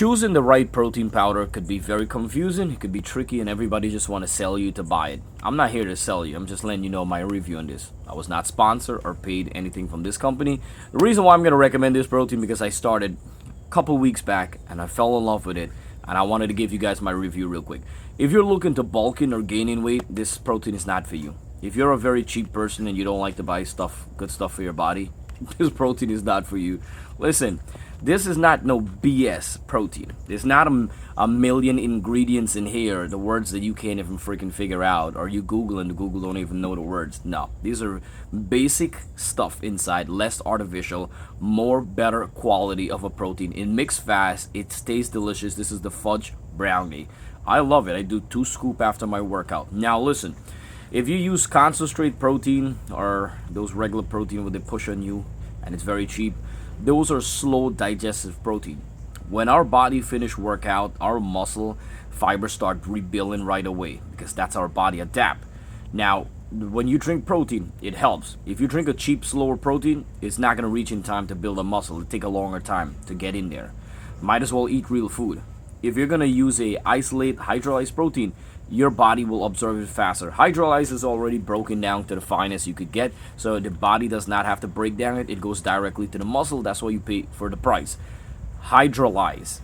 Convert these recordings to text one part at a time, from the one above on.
Choosing the right protein powder could be very confusing, it could be tricky, and everybody just want to sell you to buy it. I'm not here to sell you, I'm just letting you know my review on this. I was not sponsored or paid anything from this company. The reason why I'm going to recommend this protein because I started a couple weeks back and I fell in love with it, and I wanted to give you guys my review real quick. If you're looking to bulking or gaining weight, this protein is not for you. If you're a very cheap person and you don't like to buy good stuff for your body, this protein is not for you. Listen, this is not no BS protein. There's not a million ingredients in here, the words that you can't even freaking figure out, or you Google and Google don't even know the words. No, these are basic stuff inside, less artificial, more better quality of a protein. It mixes fast, it stays delicious. This is the fudge brownie. I love it. I do 2 scoops after my workout. Now listen, if you use concentrate protein or those regular protein where they push on you and it's very cheap, those are slow digestive protein. When our body finish workout, our muscle fibers start rebuilding right away because that's our body adapt. Now, when you drink protein, it helps. If you drink a cheap, slower protein, it's not going to reach in time to build a muscle. It'll take a longer time to get in there. Might as well eat real food. If you're going to use a isolate hydrolyzed protein, your body will absorb it faster. Hydrolyzed is already broken down to the finest you could get, so the body does not have to break down it. It goes directly to the muscle. That's why you pay for the price. Hydrolyzed.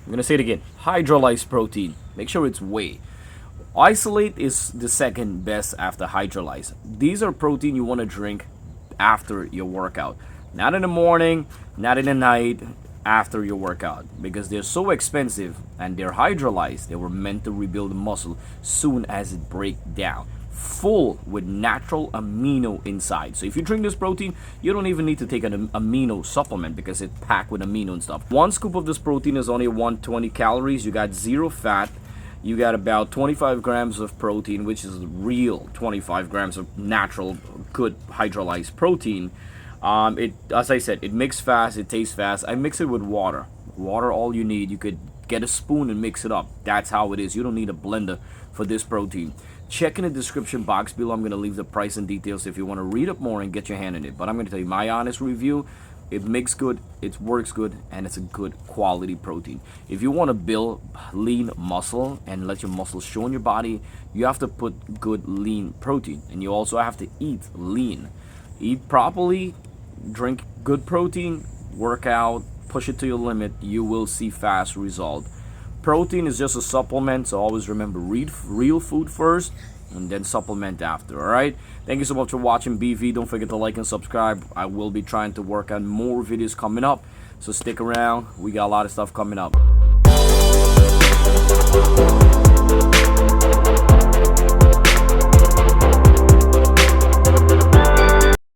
I'm going to say it again. Hydrolyzed protein. Make sure it's whey. Isolate is the second best after hydrolyzed. These are protein you want to drink after your workout. Not in the morning, not in the night, after your workout, because they're so expensive and they're hydrolyzed. They were meant to rebuild the muscle soon as it breaks down, full with natural amino inside. So if you drink this protein, you don't even need to take an amino supplement because it's packed with amino and stuff. 1 scoop of this protein is only 120 calories. You got 0 fat. You got about 25 grams of protein, which is real 25 grams of natural good hydrolyzed protein. As I said, it mixes fast, it tastes fast. I mix it with water. Water, all you need. You could get a spoon and mix it up. That's how it is. You don't need a blender for this protein. Check in the description box below. I'm going to leave the price and details if you want to read up more and get your hand in it. But I'm going to tell you my honest review. It makes good, it works good, and it's a good quality protein. If you want to build lean muscle and let your muscles show in your body, you have to put good lean protein. And you also have to eat lean. Eat properly. Drink good protein, work out, push it to your limit, you will see fast result. Protein is just a supplement, so always remember, read real food first and then supplement after. Alright, thank you so much for watching BV. Don't forget to like and subscribe. I will be trying to work on more videos coming up, so stick around. We got a lot of stuff coming up.